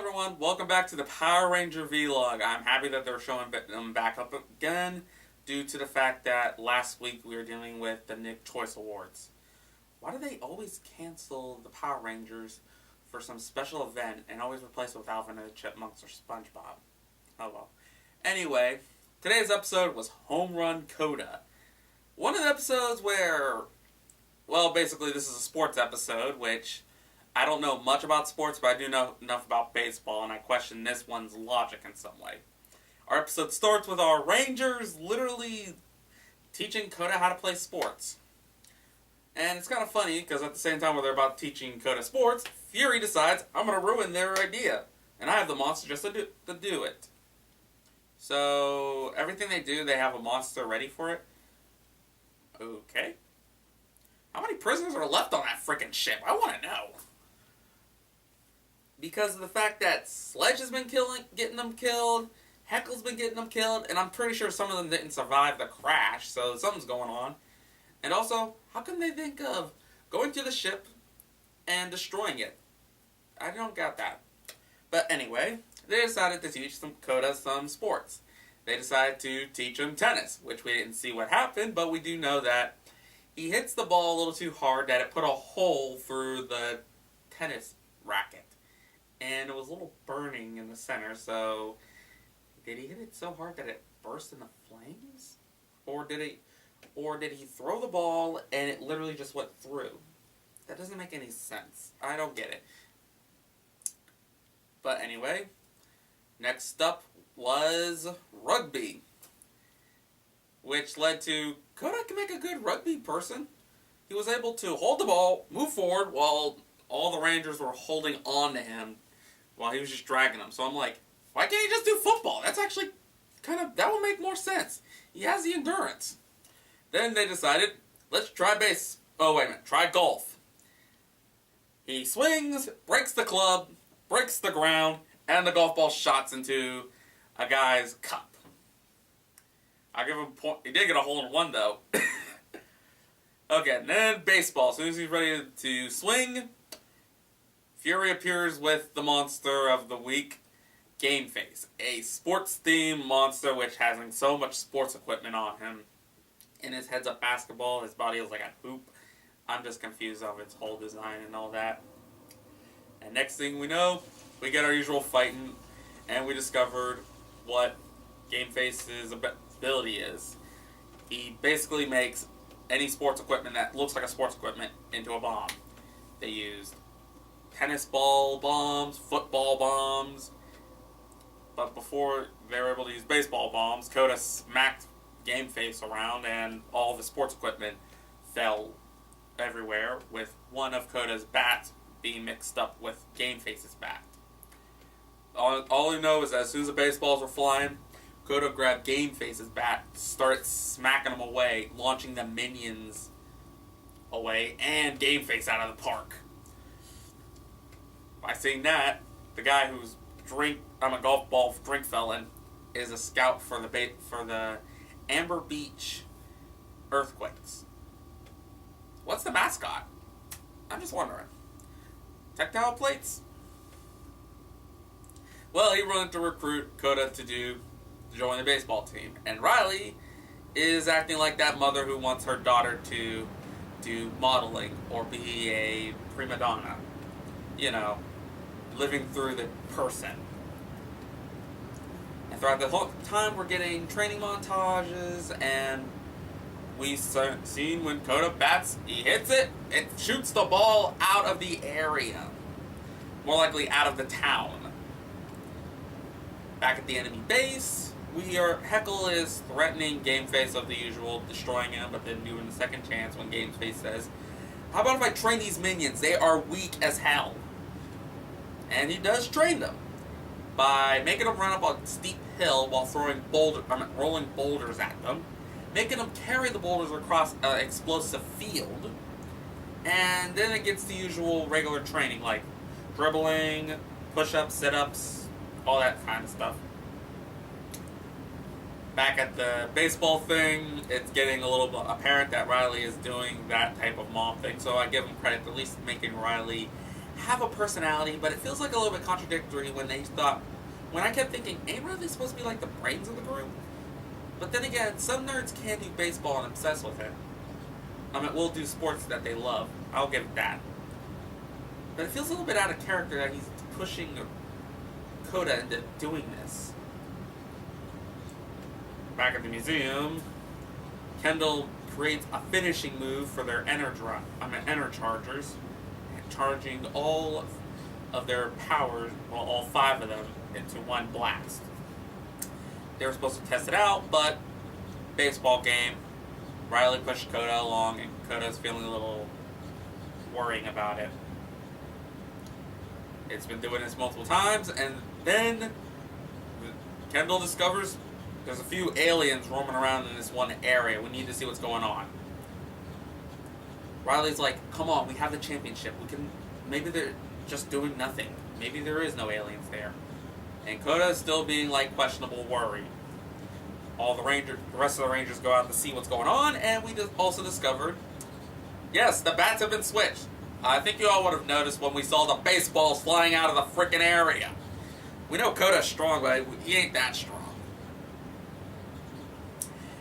everyone, welcome back to the Power Ranger Vlog. I'm happy that they're showing them back up again due to the fact that last week we were dealing with the Nick Choice Awards. Why do they always cancel the Power Rangers for some special event and always replace it with Alvin and the Chipmunks or SpongeBob? Oh well. Anyway, today's episode was Home Run Koda. One of the episodes where, well, basically this is a sports episode, which I don't know much about sports, but I do know enough about baseball, and I question this one's logic in some way. Our episode starts with our Rangers literally teaching Koda how to play sports. And it's kind of funny, because at the same time where they're about teaching Koda sports, Fury decides, I'm going to ruin their idea. And I have the monster just to do it. So, everything they do, they have a monster ready for it. Okay. How many prisoners are left on that freaking ship? I want to know. Because of the fact that Sledge has been getting them killed, Heckle's been getting them killed, and I'm pretty sure some of them didn't survive the crash, so something's going on. And also, how come they think of going to the ship and destroying it? I don't got that. But anyway, they decided to teach Koda some sports. They decided to teach him tennis, which we didn't see what happened, but we do know that he hits the ball a little too hard that it put a hole through the tennis racket. And it was a little burning in the center, so did he hit it so hard that it burst into flames? Or did he throw the ball and it literally just went through? That doesn't make any sense. I don't get it. But anyway, next up was rugby, which led to Koda can make a good rugby person. He was able to hold the ball, move forward, while all the Rangers were holding on to him while he was just dragging them. So I'm like, why can't he just do football? That's actually that would make more sense. He has the endurance. Then they decided, let's try try golf. He swings, breaks the club, breaks the ground, and the golf ball shots into a guy's cup. I'll give him a point. He did get a hole in one, though. Okay, and then baseball. As soon as he's ready to swing, Fury appears with the monster of the week, Game Face. A sports-themed monster which has so much sports equipment on him. And his head's a basketball, his body is like a hoop. I'm just confused of its whole design and all that. And next thing we know, we get our usual fighting, and we discovered what Game Face's ability is. He basically makes any sports equipment that looks like a sports equipment into a bomb. They used tennis ball bombs, football bombs, but before they were able to use baseball bombs, Koda smacked Game Face around and all the sports equipment fell everywhere, with one of Koda's bats being mixed up with Game Face's bat. All you know is that as soon as the baseballs were flying, Koda grabbed Game Face's bat, started smacking them away, launching the minions away, and Game Face out of the park. By seeing that, the guy who's a golf ball drink felon is a scout for the Amber Beach Earthquakes. What's the mascot? I'm just wondering. Tactile plates? Well, he wanted to recruit Koda to join the baseball team. And Riley is acting like that mother who wants her daughter to do modeling or be a prima donna. You know, living through the person. And throughout the whole time, we're getting training montages, and we've seen when Koda bats, he hits it, it shoots the ball out of the area. More likely out of the town. Back at the enemy base, Heckle is threatening Game Face of the usual, destroying him, but then doing the second chance when Game Face says, how about if I train these minions? They are weak as hell. And he does train them by making them run up a steep hill while rolling boulders at them, making them carry the boulders across an explosive field, and then it gets the usual regular training like dribbling, push-ups, sit-ups, all that kind of stuff. Back at the baseball thing, it's getting a little bit apparent that Riley is doing that type of mom thing, so I give him credit for at least making Riley have a personality, but it feels like a little bit contradictory when when I kept thinking, ain't Riley supposed to be like the brains of the group? But then again, some nerds can do baseball and obsess with it. We'll do sports that they love. I'll give it that. But it feels a little bit out of character that he's pushing Koda into doing this. Back at the museum, Kendall creates a finishing move for their Energizers, charging all of their powers, well, all 5 of them, into one blast. They were supposed to test it out, but baseball game, Riley pushed Koda along, and Koda's feeling a little worrying about it. It's been doing this multiple times, and then Kendall discovers there's a few aliens roaming around in this one area. We need to see what's going on. Riley's like, come on, we have the championship. Maybe they're just doing nothing. Maybe there is no aliens there. And Koda is still being like questionable worry. The rest of the Rangers go out to see what's going on, and we also discovered, yes, the bats have been switched. I think you all would have noticed when we saw the baseballs flying out of the freaking area. We know Koda's strong, but he ain't that strong.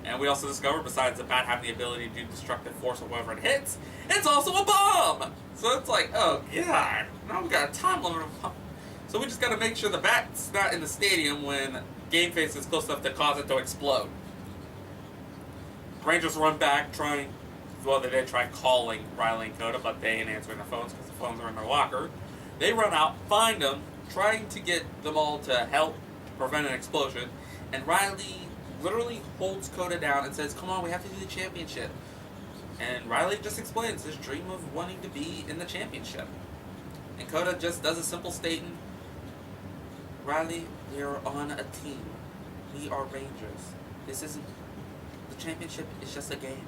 And we also discovered, besides the bat having the ability to do destructive force of whatever it hits, it's also a bomb! So it's like, oh god, now we got a time limit of bomb. So we just gotta make sure the bat's not in the stadium when Game Face is close enough to cause it to explode. Rangers run back, they did try calling Riley and Koda, but they ain't answering the phones because the phones are in their locker. They run out, find them, trying to get them all to help prevent an explosion, and Riley literally holds Koda down and says, come on, we have to do the championship. And Riley just explains his dream of wanting to be in the championship. And Koda just does a simple statement, Riley, we are on a team. We are Rangers. The championship is just a game.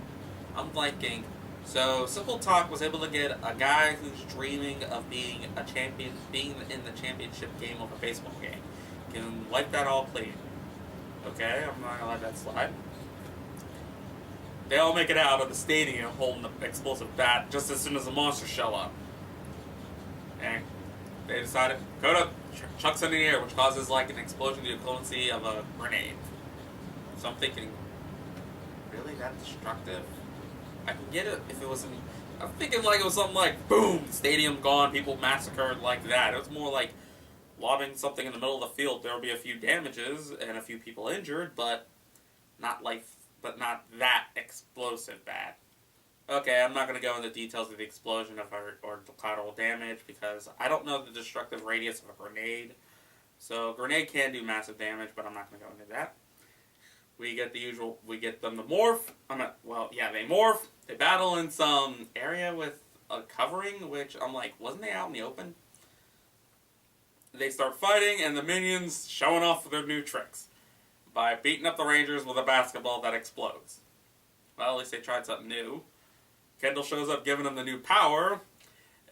I'm liking. So Simple Talk was able to get a guy who's dreaming of being a champion, being in the championship game of a baseball game. Can wipe that all clean. Okay, I'm not gonna let that slide. They all make it out of the stadium holding the explosive bat just as soon as the monsters show up. And they decided, Koda chucks it in the air, which causes like an explosion the equivalency of a grenade. So I'm thinking, really that destructive? I can get it if it wasn't. I'm thinking like it was something like, boom, stadium gone, people massacred like that. It was more like lobbing something in the middle of the field. There will be a few damages and a few people injured, but not that explosive bad. Okay, I'm not going to go into details of the explosion or the collateral damage because I don't know the destructive radius of a grenade. So a grenade can do massive damage, but I'm not going to go into that. We get them to morph. They morph. They battle in some area with a covering, which I'm like, wasn't they out in the open? They start fighting, and the minions showing off their new tricks by beating up the Rangers with a basketball that explodes. Well, at least they tried something new. Kendall shows up giving them the new power,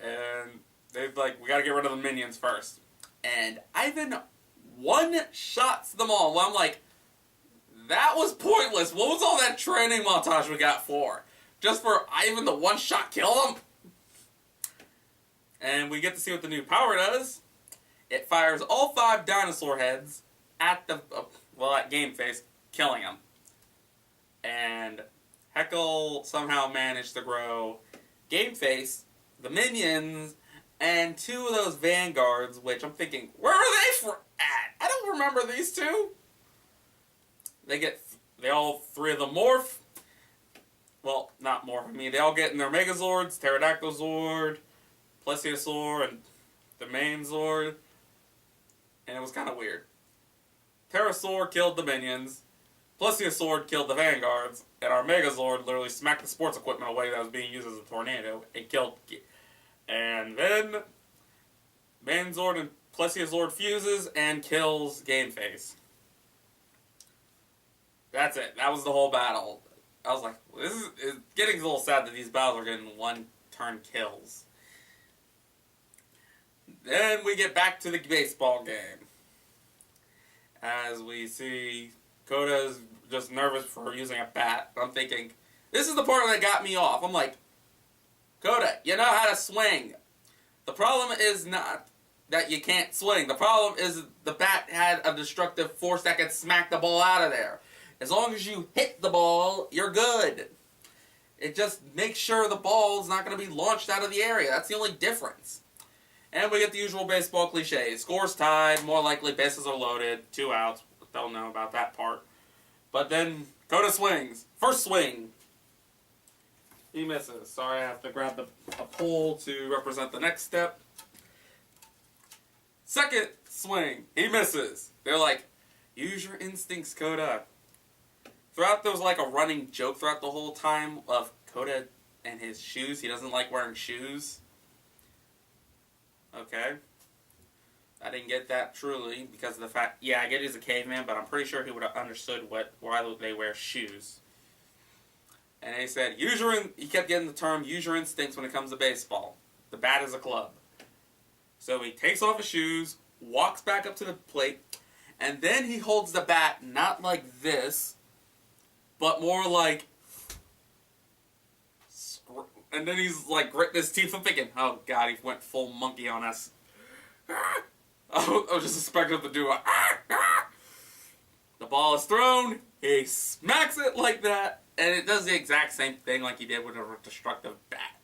and they're like, we gotta get rid of the minions first. And Ivan one-shots them all. Well, I'm like, that was pointless. What was all that training montage we got for? Just for Ivan to one-shot kill them? And we get to see what the new power does. It fires all 5 dinosaur heads at Game Face, killing him. And Heckle somehow managed to grow Game Face, the minions, and 2 of those vanguards, which I'm thinking, where are they at? I don't remember these 2. They all 3 of them morph. Well, not morph, they all get in their Megazords, Pterodactyl Zord, Plesiosaur, and the main Zord. And it was kind of weird. Pterosaur killed the minions, Plesiosaur killed the vanguards, and our Megazord literally smacked the sports equipment away that was being used as a tornado and killed. And then Manzord and Plesiozord fuses and kills Game Face. That's it. That was the whole battle. I was like, this is getting a little sad that these battles are getting one-turn kills. Then we get back to the baseball game. As we see Koda's just nervous for using a bat. I'm thinking, this is the part that got me off. I'm like, Koda, you know how to swing. The problem is not that you can't swing. The problem is the bat had a destructive force that could smack the ball out of there. As long as you hit the ball, you're good. It just makes sure the ball's not going to be launched out of the area. That's the only difference. And we get the usual baseball cliche. Scores tied, more likely bases are loaded, 2 outs. Don't know about that part. But then Koda swings. First swing. He misses. Sorry, I have to grab a pole to represent the next step. Second swing. He misses. They're like, use your instincts, Koda. Throughout, there was like a running joke throughout the whole time of Koda and his shoes. He doesn't like wearing shoes. Okay. I didn't get that truly because of the fact, yeah, I get he's a caveman, but I'm pretty sure he would have understood why they wear shoes. And he said, he kept getting the term, use your instincts when it comes to baseball. The bat is a club. So he takes off his shoes, walks back up to the plate, and then he holds the bat not like this, but more like, and then he's like gritting his teeth. I'm thinking, oh god, he went full monkey on us. I was just expecting him to do a The ball is thrown, he smacks it like that, and it does the exact same thing like he did with a destructive bat.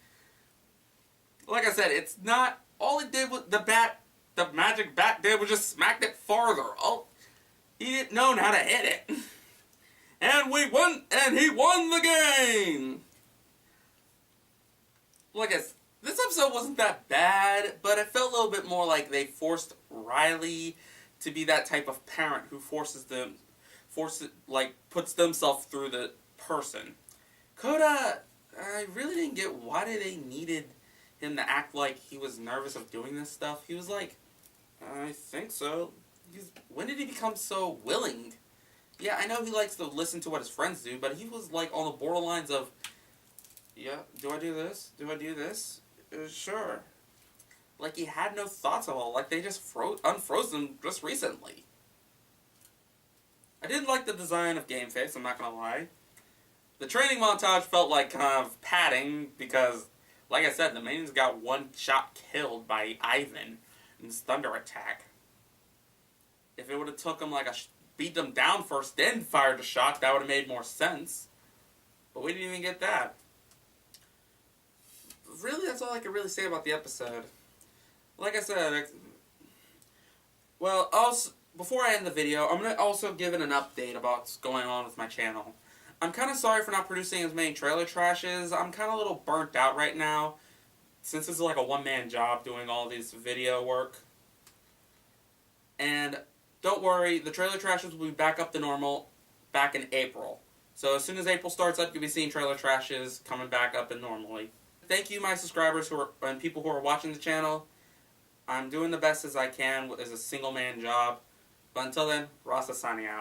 Like I said, it's not, all it did with the magic bat did was just smacked it farther. He didn't know how to hit it. And we won, and he won the game! Like this episode wasn't that bad, but it felt a little bit more like they forced Riley to be that type of parent who puts themselves through the person. Koda, I really didn't get why they needed him to act like he was nervous of doing this stuff. He was like, I think so. When did he become so willing? Yeah, I know he likes to listen to what his friends do, but he was like on the borderlines of, yeah, do I do this? Do I do this? Sure. Like he had no thoughts at all. Like they just unfroze him just recently. I didn't like the design of Game Face, I'm not gonna lie. The training montage felt like kind of padding because, like I said, the minions got one shot killed by Ivan in his thunder attack. If it would have took him like beat them down first, then fired a shot, that would have made more sense. But we didn't even get that. Really, that's all I can really say about the episode. Like I said, well, also, before I end the video, I'm going to also give it an update about what's going on with my channel. I'm kind of sorry for not producing as many trailer trashes. I'm kind of a little burnt out right now, since this is like a one-man job doing all these video work. And don't worry, the trailer trashes will be back up to normal back in April. So as soon as April starts up, you'll be seeing trailer trashes coming back up and normally. Thank you, my subscribers and people who are watching the channel. I'm doing the best as I can as a single-man job. But until then, Rasa signing out.